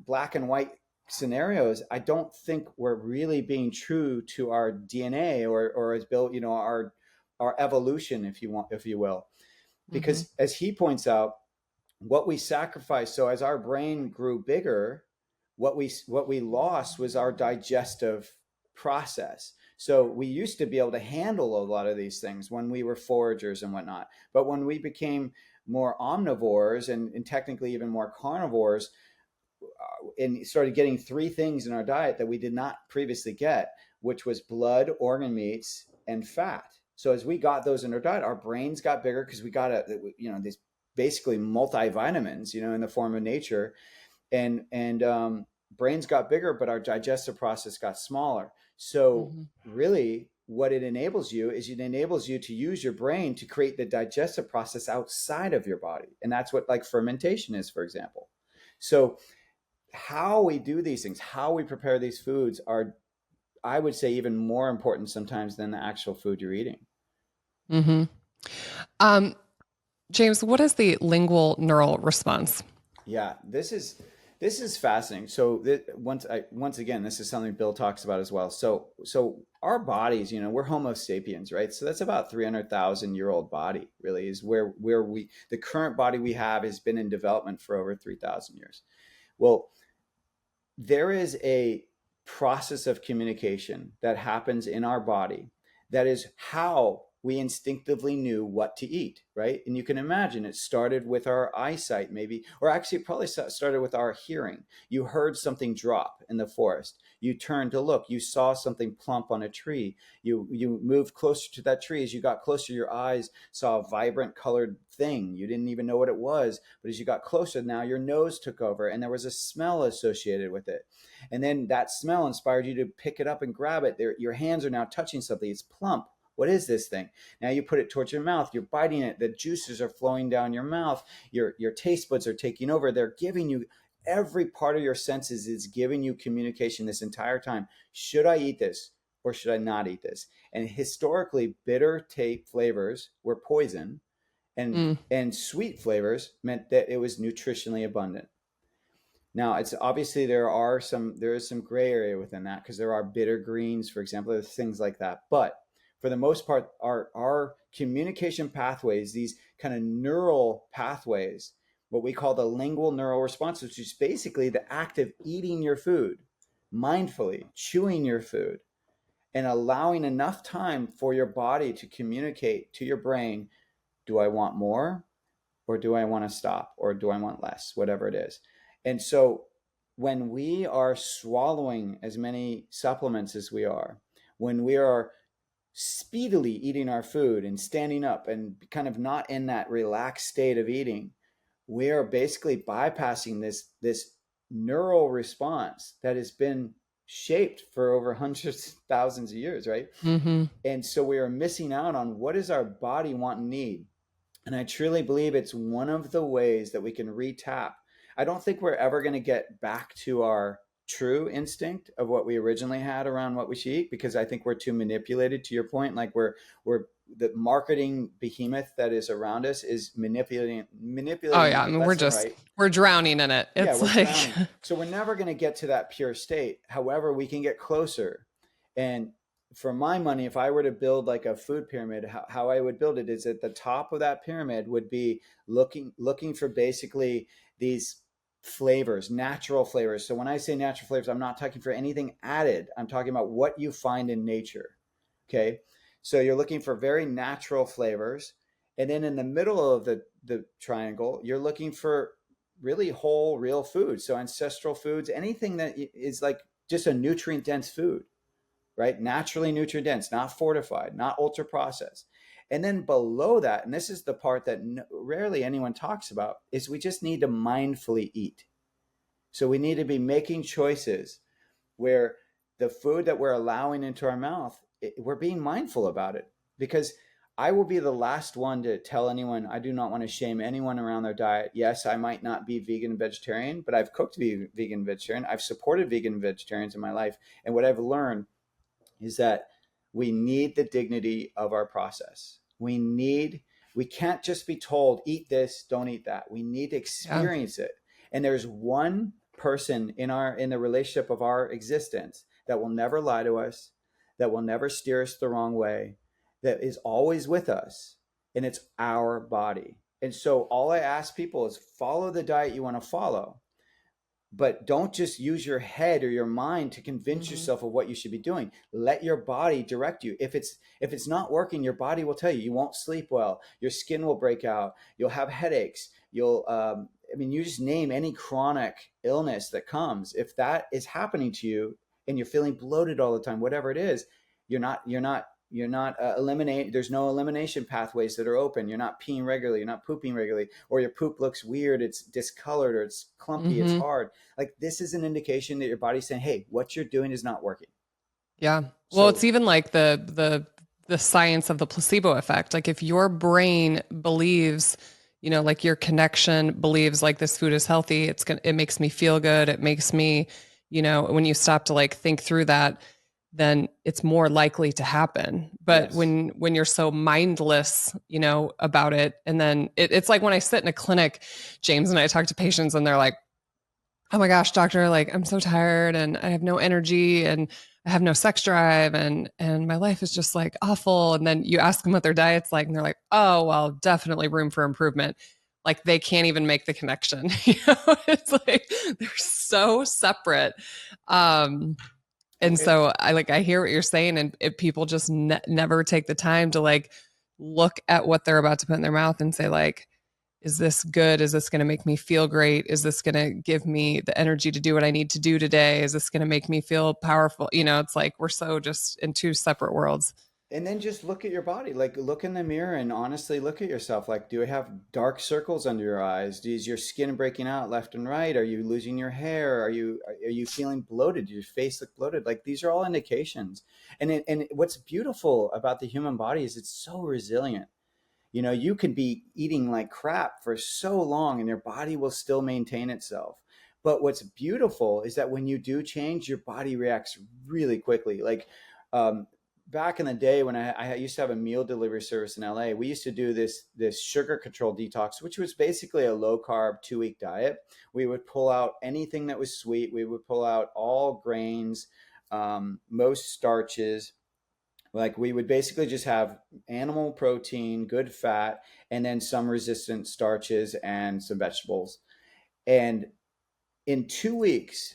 black and white scenarios, I don't think we're really being true to our DNA or as built, our evolution, if you want, if you will.
Mm-hmm.
Because as he points out, what we sacrificed, so as our brain grew bigger, what we lost was our digestive process. So we used to be able to handle a lot of these things when we were foragers and whatnot. But when we became more omnivores and technically even more carnivores, and started getting three things in our diet that we did not previously get, which was blood, organ meats, and fat. So as we got those in our diet, our brains got bigger because we got these basically multivitamins, in the form of nature, and brains got bigger, but our digestive process got smaller. So
Mm-hmm.
really, what it enables you is it enables you to use your brain to create the digestive process outside of your body, and that's what like fermentation is, for example. So how we do these things, how we prepare these foods are, I would say, even more important sometimes than the actual food you're eating.
Mm-hmm. Um, James, what is the lingual neural response?
Yeah, this is fascinating. So once again, this is something Bill talks about as well. So our bodies, we're Homo sapiens, right? So that's about 300,000-year-old body, really, is where we the current body we have has been in development for over 3,000 years. Well, there is a process of communication that happens in our body that is how we instinctively knew what to eat, right? And you can imagine it started with our eyesight, maybe, or actually it probably started with our hearing. You heard something drop in the forest. You turned to look. You saw something plump on a tree. You moved closer to that tree. As you got closer, your eyes saw a vibrant colored thing. You didn't even know what it was, but as you got closer, now your nose took over, and there was a smell associated with it. And then that smell inspired you to pick it up and grab it. Your hands are now touching something. It's plump. What is this thing? Now you put it towards your mouth. You're biting it. The juices are flowing down your mouth. Your taste buds are taking over. They're giving you every part of your senses is giving you communication this entire time. Should I eat this or should I not eat this? And historically, bitter taste flavors were poison, and
Mm.
and sweet flavors meant that it was nutritionally abundant. Now, it's obviously there is some gray area within that because there are bitter greens, for example, there's things like that. But for the most part, our communication pathways, these kind of neural pathways, what we call the lingual neural response, which is basically the act of eating your food mindfully, chewing your food, and allowing enough time for your body to communicate to your brain, do I want more? Or do I want to stop? Or do I want less? Whatever it is. And so when we are swallowing as many supplements as we are, when we are speedily eating our food and standing up and kind of not in that relaxed state of eating, we are basically bypassing this neural response that has been shaped for over hundreds of thousands of years, right?
Mm-hmm.
And so we are missing out on what does our body want and need. And I truly believe it's one of the ways that we can retap. I don't think we're ever going to get back to our true instinct of what we originally had around what we should eat, because I think we're too manipulated, to your point. Like we're the marketing behemoth that is around us is manipulating
Oh yeah, I mean
left and right.
we're drowning in it.
Yeah,
It's
we're
like
drowning. So we're never going to get to that pure state. However, we can get closer. And for my money, if I were to build like a food pyramid, how I would build it is at the top of that pyramid would be looking for basically these flavors, natural flavors. So when I say natural flavors, I'm not talking for anything added. I'm talking about what you find in nature. Okay. So you're looking for very natural flavors. And then in the middle of the triangle, you're looking for really whole, real food. So ancestral foods, anything that is like just a nutrient dense food, right? Naturally nutrient dense, not fortified, not ultra processed. And then below that, and this is the part that rarely anyone talks about, is we just need to mindfully eat. So we need to be making choices where the food that we're allowing into our mouth, we're being mindful about it. Because I will be the last one to tell anyone, I do not want to shame anyone around their diet. Yes, I might not be vegan and vegetarian, but I've cooked vegan and vegetarian. I've supported vegan and vegetarians in my life. And what I've learned is that we need the dignity of our process. We need We can't just be told, eat this, don't eat that. We need to
Yeah.
experience it. And there's one person in the relationship of our existence that will never lie to us, that will never steer us the wrong way, that is always with us, and it's our body. And so all I ask people is follow the diet you want to follow, but don't just use your head or your mind to convince
Hmm.
yourself of what you should be doing. Let your body direct you. If it's not working, your body will tell you. You won't sleep well, your skin will break out, you'll have headaches, you'll I mean, you just name any chronic illness that comes. If that is happening to you and you're feeling bloated all the time, whatever it is, you're not eliminate there's no elimination pathways that are open. You're not peeing regularly, you're not pooping regularly, or your poop looks weird, it's discolored, or it's clumpy, it's
Hmm.
hard. Like, this is an indication that your body's saying, hey, what you're doing is not working.
Yeah. Well, it's
So
even like the science of the placebo effect. Like if your brain believes, like your connection believes like this food is healthy, it makes me feel good. It makes me, when you stop to like think through that, then it's more likely to happen. But
yes.
when you're so mindless, about it, and then it's like when I sit in a clinic, James and I talk to patients and they're like, oh my gosh, doctor, like I'm so tired and I have no energy and I have no sex drive and my life is just like awful. And then you ask them what their diet's like and they're like, oh, well, definitely room for improvement. Like they can't even make the connection. It's like they're so separate. Um,
Well,
and so I hear what you're saying, and if people just never take the time to like look at what they're about to put in their mouth and say like, is this good? Is this going to make me feel great? Is this going to give me the energy to do what I need to do today? Is this going to make me feel powerful? It's like we're so just in two separate worlds.
and then just look at your body, like look in the mirror and honestly look at yourself. Like, do you have dark circles under your eyes? Is your skin breaking out left and right? Are you losing your hair? Are you feeling bloated? Does your face look bloated? Like, these are all indications. And what's beautiful about the human body is it's so resilient. You can be eating like crap for so long and your body will still maintain itself. But what's beautiful is that when you do change, your body reacts really quickly. Like, um, back in the day when I used to have a meal delivery service in LA, we used to do this sugar control detox, which was basically a low carb 2 week diet. We would pull out anything that was sweet. We would pull out all grains, most starches. Like, we would basically just have animal protein, good fat, and then some resistant starches and some vegetables. And in 2 weeks,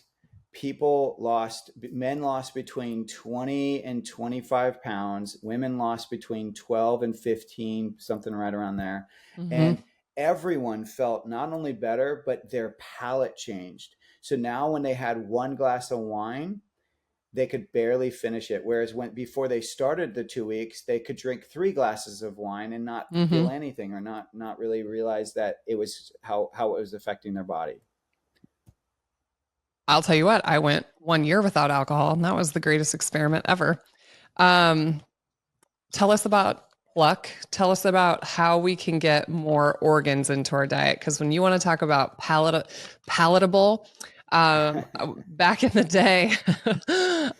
men lost between 20 and 25 pounds, women lost between 12 and 15, something right around there.
Mm-hmm.
And everyone felt not only better, but their palate changed. So now when they had one glass of wine, they could barely finish it. Whereas when before they started the 2 weeks, they could drink 3 glasses of wine and not
Mm-hmm.
feel anything, or not really realize that it was how it was affecting their body.
I'll tell you what, I went 1 year without alcohol, and that was the greatest experiment ever. Um, Tell us about Pluck. Tell us about how we can get more organs into our diet. Because when you want to talk about palatable, back in the day,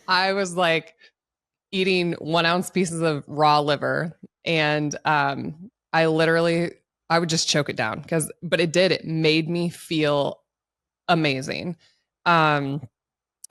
I was like eating 1 ounce pieces of raw liver, and I would just choke it down but it made me feel amazing. Um,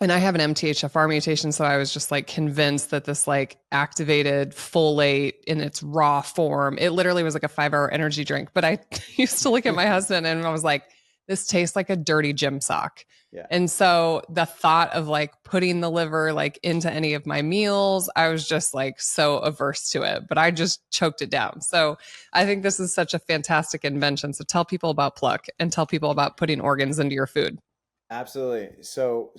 and I have an MTHFR mutation, so I was just like convinced that this like activated folate in its raw form, it literally was like a 5 hour energy drink. But I used to look at my husband and I was like, this tastes like a dirty gym sock.
Yeah,
And so the thought of like putting the liver like into any of my meals, I was just like so averse to it, but I just choked it down. So I think this is such a fantastic invention. So tell people about Pluck and tell people about putting organs into your food.
absolutely. So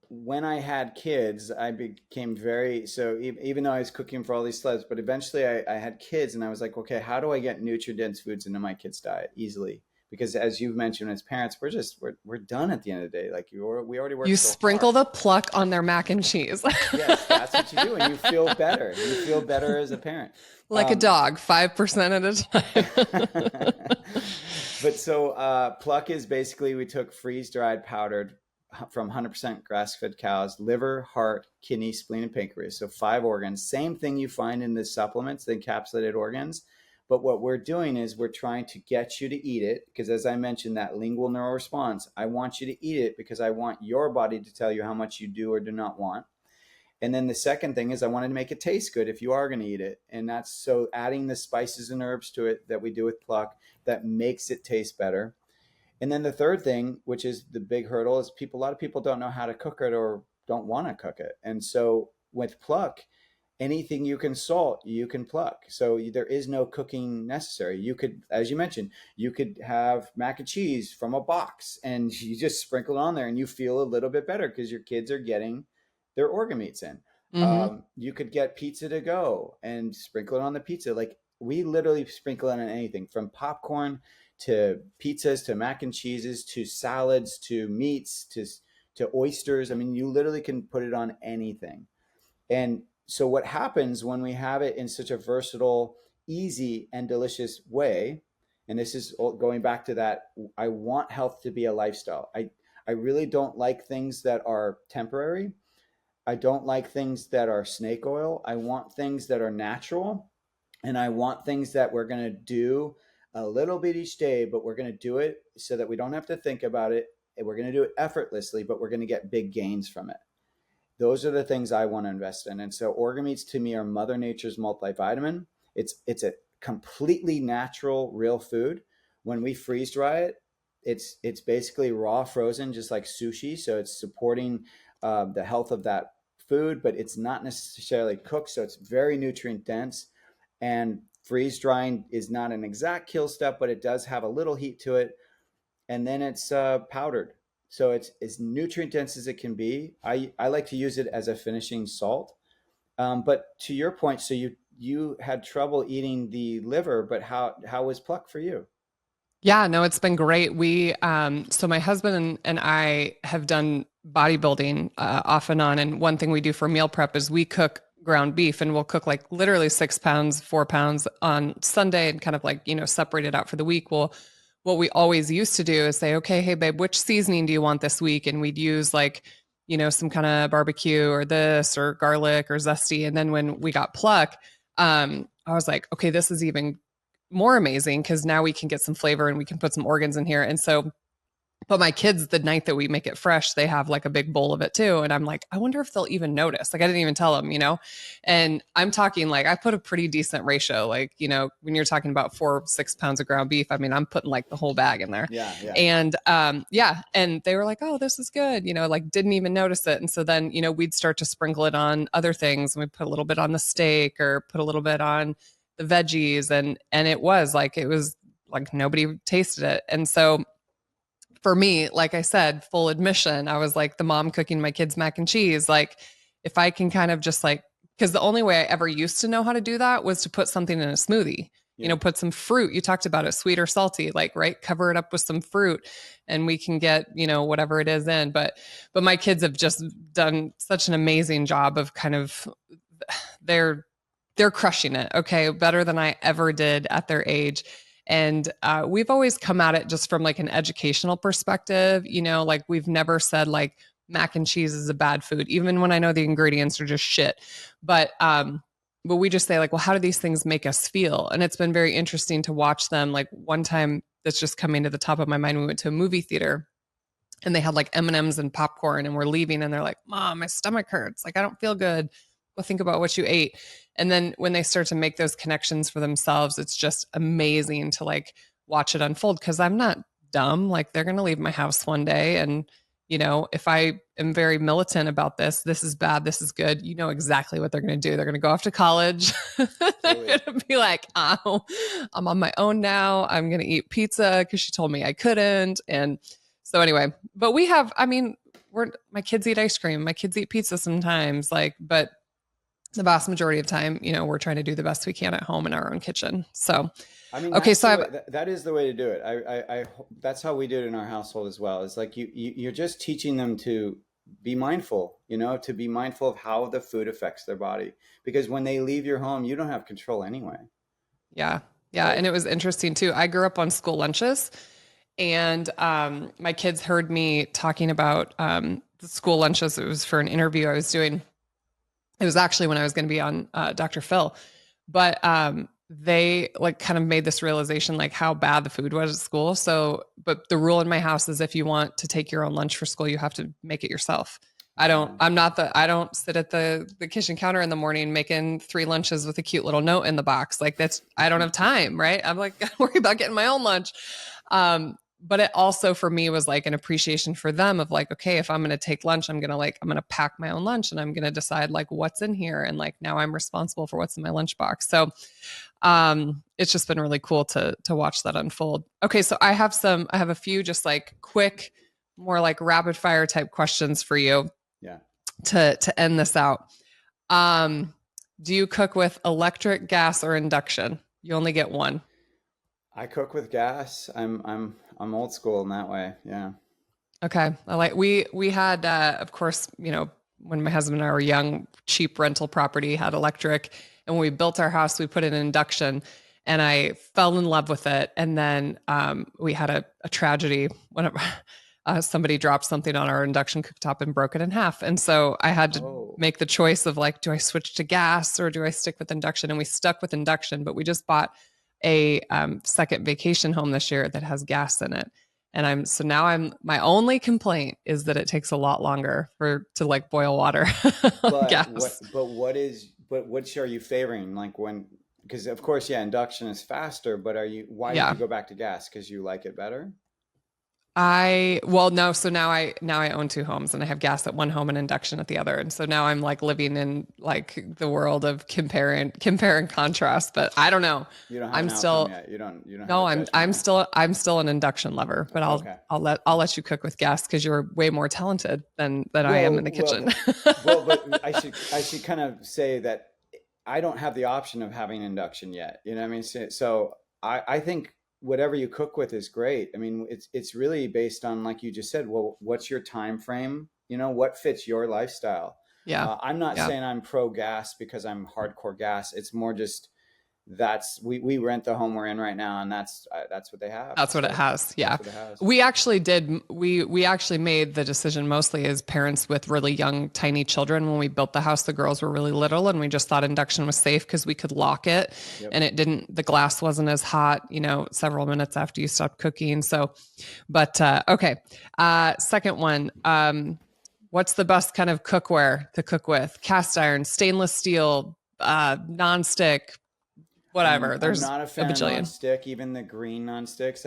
when I had kids, I became very even though I was cooking for all these celebs, but eventually I had kids, and I was like, okay, how do I get nutrient dense foods into my kids' diet easily? Because as you've mentioned, as parents, we're done at the end of the day. Like, we already work
You
so hard.
sprinkle the Pluck on their mac and cheese.
Yes, that's what you do, and you feel better. You feel better as a parent.
Like a
Um,
dog, 5% at a time.
but so Pluck is basically, we took freeze dried powdered from 100% grass fed cows, liver, heart, kidney, spleen, and pancreas. So 5 organs. Same thing you find in the supplements, the encapsulated organs, But what we're doing is we're trying to get you to eat it because, as I mentioned, that lingual neural response, I want you to eat it because I want your body to tell you how much you do or do not want. And then the second thing is I wanted to make it taste good if you are going to eat it. And that's so adding the spices and herbs to it that we do with Pluck that makes it taste better. And then the third thing, which is the big hurdle, is a lot of people don't know how to cook it or don't want to cook it. And so with Pluck, anything you can salt, you can pluck. So there is no cooking necessary. You could, as you mentioned, you could have mac and cheese from a box and you just sprinkle it on there and you feel a little bit better because your kids are getting their organ meats in.
Mm-hmm.
You could get pizza to go and sprinkle it on the pizza. Like we literally sprinkle it on anything from popcorn to pizzas to mac and cheeses to salads to meats to oysters. I mean, you literally can put it on anything. And so what happens when we have it in such a versatile, easy, and delicious way, and this is going back to that, I want health to be a lifestyle. I really don't like things that are temporary. I don't like things that are snake oil. I want things that are natural. And I want things that we're going to do a little bit each day, but we're going to do it so that we don't have to think about it. And we're going to do it effortlessly, but we're going to get big gains from it. Those are the things I want to invest in. And so organ meats to me are Mother Nature's multivitamin. It's a completely natural, real food. When we freeze dry it, it's basically raw frozen, just like sushi. So it's supporting the health of that food, but it's not necessarily cooked. So it's very nutrient dense. And freeze drying is not an exact kill step, but it does have a little heat to it. And then it's powdered. So it's as nutrient dense as it can be. I like to use it as a finishing salt. But to your point, so you had trouble eating the liver, but how was Pluck for you?
Yeah, no, it's been great. So my husband and I have done bodybuilding off and on. And one thing we do for meal prep is we cook ground beef and we'll cook like literally 6 pounds, 4 pounds on Sunday and kind of like, separate it out for the week. Well, what we always used to do is say, okay, hey, babe, which seasoning do you want this week? And we'd use like, some kind of barbecue or this or garlic or zesty. And then when we got Pluck, I was like, okay, this is even more amazing because now we can get some flavor and we can put some organs in here. And so, but my kids, the night that we make it fresh, they have like a big bowl of it too. And I'm like, I wonder if they'll even notice. Like, I didn't even tell them, And I'm talking like I put a pretty decent ratio. Like, when you're talking about 4 or 6 pounds of ground beef, I mean, I'm putting like the whole bag in there.
Yeah, yeah.
And yeah. And they were like, oh, this is good, like didn't even notice it. And so then, we'd start to sprinkle it on other things. And we put a little bit on the steak or put a little bit on the veggies. And it was like nobody tasted it. And so for me, like I said, full admission, I was like the mom cooking my kids mac and cheese. Like, if I can kind of just like, because the only way I ever used to know how to do that was to put something in a smoothie,
Yeah.
put some fruit. You talked about it, sweet or salty, like, right, cover it up with some fruit and we can get, whatever it is in. But my kids have just done such an amazing job of kind of, they're, they're crushing it. Okay. Better than I ever did at their age. And we've always come at it just from like an educational perspective, like we've never said like mac and cheese is a bad food, even when I know the ingredients are just shit. But we just say like, well, how do these things make us feel? And it's been very interesting to watch them. Like one time that's just coming to the top of my mind, we went to a movie theater and they had like M&Ms and popcorn and we're leaving and they're like, Mom, my stomach hurts. Like, I don't feel good. Well, think about what you ate. And then when they start to make those connections for themselves, it's just amazing to like watch it unfold. Cause I'm not dumb. Like they're going to leave my house one day. And, if I am very militant about this is bad, this is good, exactly what they're going to do. They're going to go off to college. They're going to be like, oh, I'm on my own now. I'm going to eat pizza because she told me I couldn't. And so anyway, but we have, I mean, my kids eat ice cream. My kids eat pizza sometimes, but the vast majority of time, we're trying to do the best we can at home in our own kitchen. So,
I mean,
okay.
that's
So
the
I've,
way, that is the way to do it. That's how we do it in our household as well. It's like you're just teaching them to be mindful, to be mindful of how the food affects their body. Because when they leave your home, you don't have control anyway.
yeah. Yeah.
Right?
And it was interesting too. I grew up on school lunches and my kids heard me talking about the school lunches. It was for an interview I was doing. It was actually when I was going to be on Dr. Phil. But they like kind of made this realization like how bad the food was at school. So, but the rule in my house is if you want to take your own lunch for school, you have to make it yourself.
Okay.
I don't sit at the kitchen counter in the morning making three lunches with a cute little note in the box. Like I don't have time, right? I'm like, I worry about getting my own lunch. But it also for me was like an appreciation for them of like, okay, if I'm going to take lunch, I'm going to pack my own lunch and I'm going to decide like what's in here. And like, now I'm responsible for what's in my lunchbox. So, it's just been really cool to watch that unfold. Okay, so I have a few just like quick, more like rapid fire type questions for you
Yeah.
to end this out. Um, do you cook with electric, gas, or induction? You only get one.
I cook with gas. I'm old school in that way. Yeah.
Okay. I like we had of course, you know, when my husband and I were young, cheap rental property had electric. And when we built our house, we put in induction and I fell in love with it. And then we had a tragedy when somebody dropped something on our induction cooktop and broke it in half. And so I had to
Oh,
make the choice of like, do I switch to gas or do I stick with induction? And we stuck with induction, but we just bought a second vacation home this year that has gas in it. And so now my only complaint is that it takes a lot longer to like boil water on gas.
but which are you favoring? Like when, because of course, yeah, induction is faster, but why did
Yeah.
you go back to gas? Because you like it better?
Well, no, so now I own two homes and I have gas at one home and induction at the other. And so now I'm like living in like the world of compare and contrast, but I don't know.
You don't have
I'm
an outcome
still
yet. You don't have
No,
a judgment yet.
I'm still an induction lover, but
Okay.
I'll let you cook with gas because you're way more talented than I am in the kitchen.
But I should kind of say that I don't have the option of having induction yet. You know what I mean? So I think whatever you cook with is great. I mean, it's really based on, like you just said, well, what's your time frame? You know, what fits your lifestyle?
Yeah.
I'm not
Yeah.
saying I'm pro gas because I'm hardcore gas. It's more just we rent the home we're in right now, and that's what they have.
That's what it
So
has. Yeah.
that's what it has.
We actually made the decision mostly as parents with really young, tiny children. When we built the house, the girls were really little and we just thought induction was safe because we could lock it
Yep.
and the glass wasn't as hot, you know, several minutes after you stopped cooking. So, but, okay. Second one. What's the best kind of cookware to cook with? Cast iron, stainless steel, nonstick, whatever.
I'm
There's
not a
a
fan of
bajillion.
nonstick, even the green nonsticks.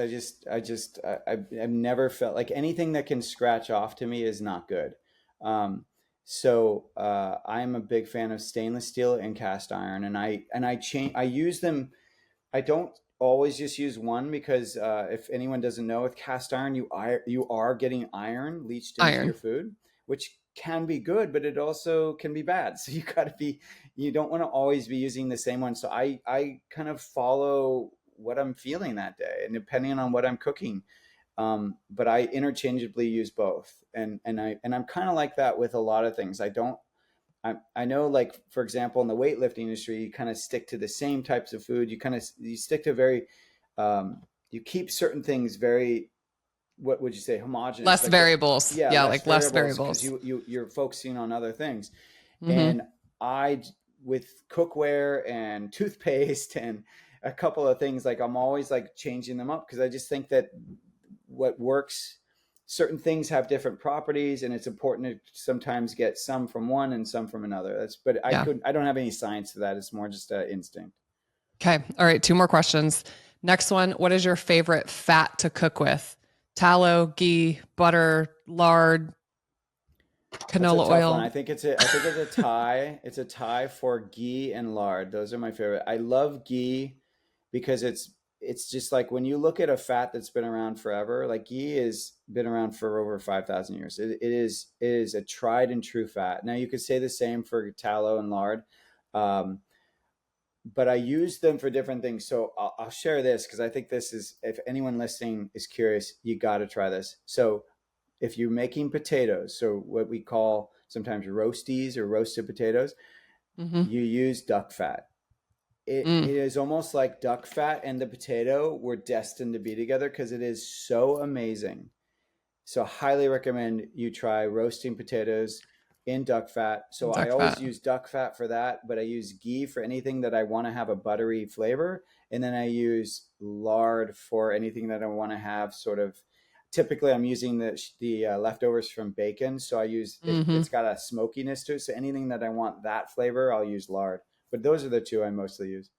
I've never felt like anything that can scratch off to me is not good. I'm a big fan of stainless steel and cast iron, and I use them. I don't always just use one because if anyone doesn't know, with cast iron, you are getting iron leached into your
Iron.
food, which can be good, but it also can be bad. So you don't want to always be using the same one. So I kind of follow what I'm feeling that day, and depending on what I'm cooking. But I interchangeably use both, and I'm kind of like that with a lot of things. I know, like, for example, in the weightlifting industry, you kind of stick to the same types of food. You stick to you keep certain things very, what would you say, homogenous,
Less
like the,
variables.
yeah,
Yeah,
less
like less
variables, because
variables.
you're focusing on other things.
Hmm.
And I, with cookware and toothpaste and a couple of things, like I'm always like changing them up because I just think that what works, certain things have different properties, and it's important to sometimes get some from one and some from another. But
Yeah.
I don't have any science to that. It's more just instinct.
Okay. All right. Two more questions. Next one. What is your favorite fat to cook with? Tallow, ghee, butter, lard,
That's a
canola
tough one.
oil,
I think it's a tie. It's a tie for ghee and lard. Those are my favorite. I love ghee because it's just like when you look at a fat that's been around forever, like ghee has been around for over 5,000 years. It is a tried and true fat. Now you could say the same for tallow and lard, um, but I use them for different things. So I'll share this because I think this is, if anyone listening is curious, you got to try this. So if you're making potatoes, so what we call sometimes roasties or roasted potatoes,
mm-hmm.
you use duck fat. It is almost like duck fat and the potato were destined to be together because it is so amazing. So highly recommend you try roasting potatoes in duck fat. So I
Duck
always
fat.
use duck fat for that, but I use ghee for anything that I want to have a buttery flavor. And then I use lard for anything that I want to have sort of. Typically, I'm using the leftovers from bacon, so I use it.
Hmm.
It's got a smokiness to it. So anything that I want that flavor, I'll use lard. But those are the two I mostly use.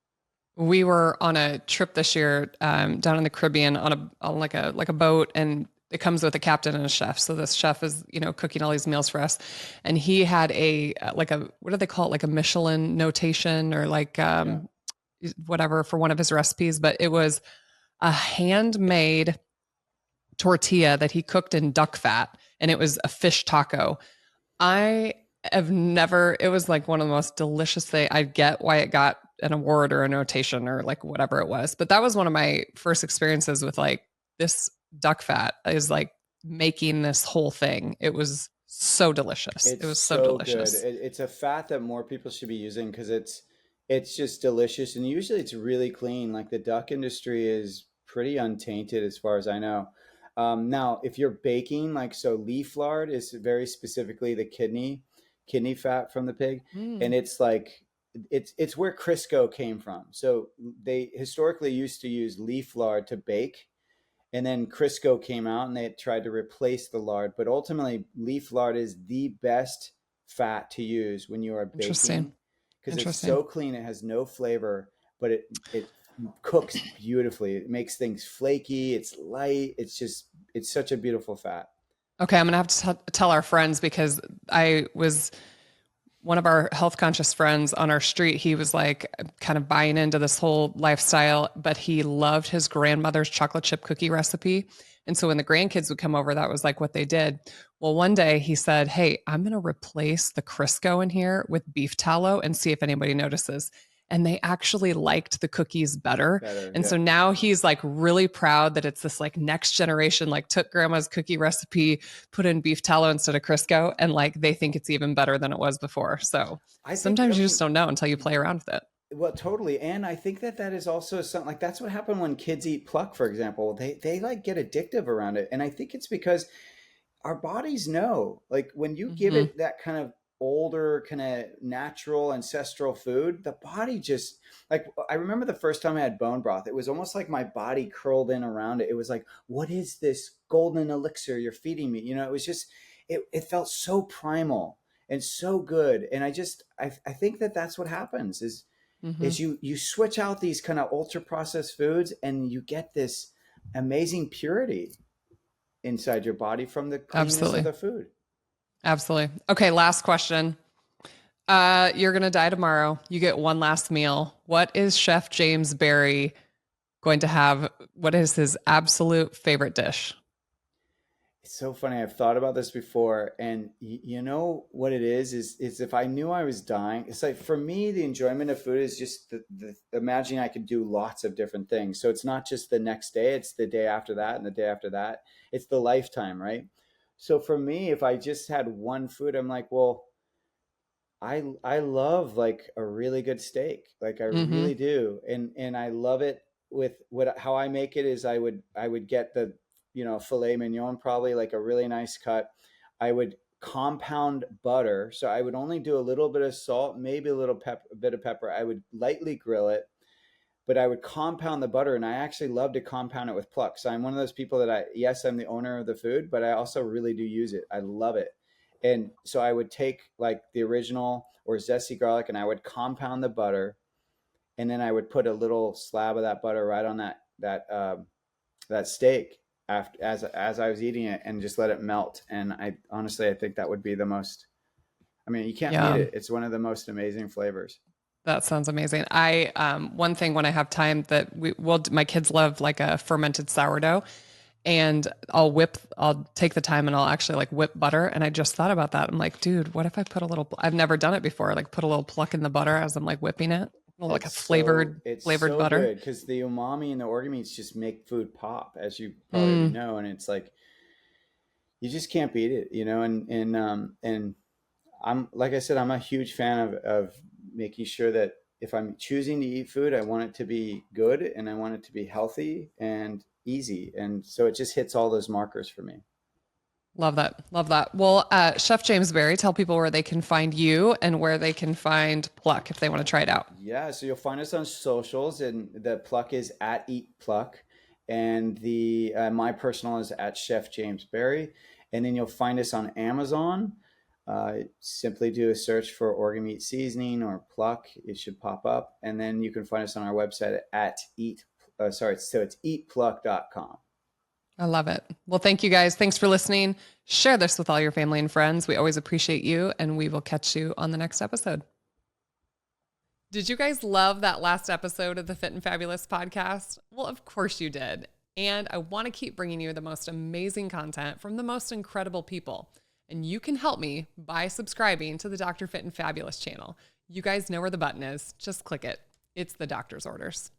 We were on a trip this year down in the Caribbean on like a boat, and it comes with a captain and a chef. So this chef is cooking all these meals for us, and he had a like a what do they call it, like a Michelin notation or like
Yeah.
whatever for one of his recipes, but it was a handmade tortilla that he cooked in duck fat, and it was a fish taco. I have never, it was like one of the most delicious things. I get why it got an award or a notation or like whatever it was. But that was one of my first experiences with like this duck fat is like making this whole thing. It was so delicious. It
It's
was so
so good.
delicious.
It's a fat that more people should be using because it's just delicious and usually it's really clean. Like the duck industry is pretty untainted as far as I know. Now, if you're baking, like so, leaf lard is very specifically the kidney fat from the pig, and
Mm,
it's like it's where Crisco came from. So they historically used to use leaf lard to bake, and then Crisco came out and they tried to replace the lard. But ultimately, leaf lard is the best fat to use when you are
interesting.
baking because it's
Interesting.
so clean. It has no flavor, but it cooks beautifully. It makes things flaky. It's light. It's such a beautiful fat.
Okay, I'm gonna have to tell our friends because I was one of our health conscious friends on our street. He was like kind of buying into this whole lifestyle, but he loved his grandmother's chocolate chip cookie recipe. And so when the grandkids would come over, that was like what they did. Well, one day he said, "Hey, I'm going to replace the Crisco in here with beef tallow and see if anybody notices." And they actually liked the cookies better.
Better,
And so
yeah.
now he's like really proud that it's this like next generation, like took grandma's cookie recipe, put in beef tallow instead of Crisco, and like they think it's even better than it was before. So
I think. I
sometimes you just
mean,
don't know until you play around with it.
well, totally, and I think that that is also something like that's what happened when kids eat pluck, for example. They like get addictive around it, and I think it's because our bodies know like when you give
Mm-hmm.
it that kind of older kind of natural ancestral food, the body just like I remember the first time I had bone broth, it was almost like my body curled in around it. It was like, what is this golden elixir you're feeding me? It was just it felt so primal and so good. And I think that that's what happens
Mm-hmm.
is you switch out these kind of ultra processed foods and you get this amazing purity inside your body from the cleanness of
Absolutely.
the food.
Absolutely. Okay, last question. You're gonna die tomorrow. You get one last meal. What is Chef James Barry going to have? What is his absolute favorite dish?
It's so funny. I've thought about this before, and you know what it is if I knew I was dying, it's like for me, the enjoyment of food is just the imagining I could do lots of different things. So it's not just the next day; it's the day after that, and the day after that. It's the lifetime, right? So for me, if I just had one food, I'm like, well, I love like a really good steak. Like I
Mm-hmm.
really do. And I love it with what how I make it is I would get the filet mignon, probably like a really nice cut. I would compound butter. So I would only do a little bit of salt, maybe a little a bit of pepper. I would lightly grill it, but I would compound the butter, and I actually love to compound it with Pluck. So I'm one of those people that yes, I'm the owner of the food, but I also really do use it. I love it. And so I would take like the original or zesty garlic and I would compound the butter, and then I would put a little slab of that butter right on that steak after as I was eating it and just let it melt. And I honestly I think that would be the most. I mean, you can't beat
Yeah,
it. It's one of the most amazing flavors.
that sounds amazing. I one thing when I have time that my kids love like a fermented sourdough, and I'll take the time and I'll actually like whip butter. And I just thought about that. I'm like, dude, what if I put a little? I've never done it before. Like put a little pluck in the butter as I'm like whipping it, like a
It's
flavored
so
butter.
good because the umami and the organ meats just make food pop, as you probably already
Mm,
know, and it's like you just can't beat it, and I'm like I said, I'm a huge fan of making sure that if I'm choosing to eat food, I want it to be good and I want it to be healthy and easy, and so it just hits all those markers for me.
Love that. Love that. Well, Chef James Berry, tell people where they can find you and where they can find Pluck if they want to try it out.
Yeah, so you'll find us on socials, and the Pluck is at Eat Pluck, and the my personal is at Chef James Berry, and then you'll find us on Amazon. Simply do a search for organ meat seasoning or Pluck; it should pop up, and then you can find us on our website at eat. So it's eatpluck.com.
I love it. Well, thank you guys. Thanks for listening. Share this with all your family and friends. We always appreciate you, and we will catch you on the next episode. Did you guys love that last episode of the Fit and Fabulous podcast? Well, of course you did. And I want to keep bringing you the most amazing content from the most incredible people. And you can help me by subscribing to the Dr. Fit and Fabulous channel. You guys know where the button is. Just click it. It's the doctor's orders.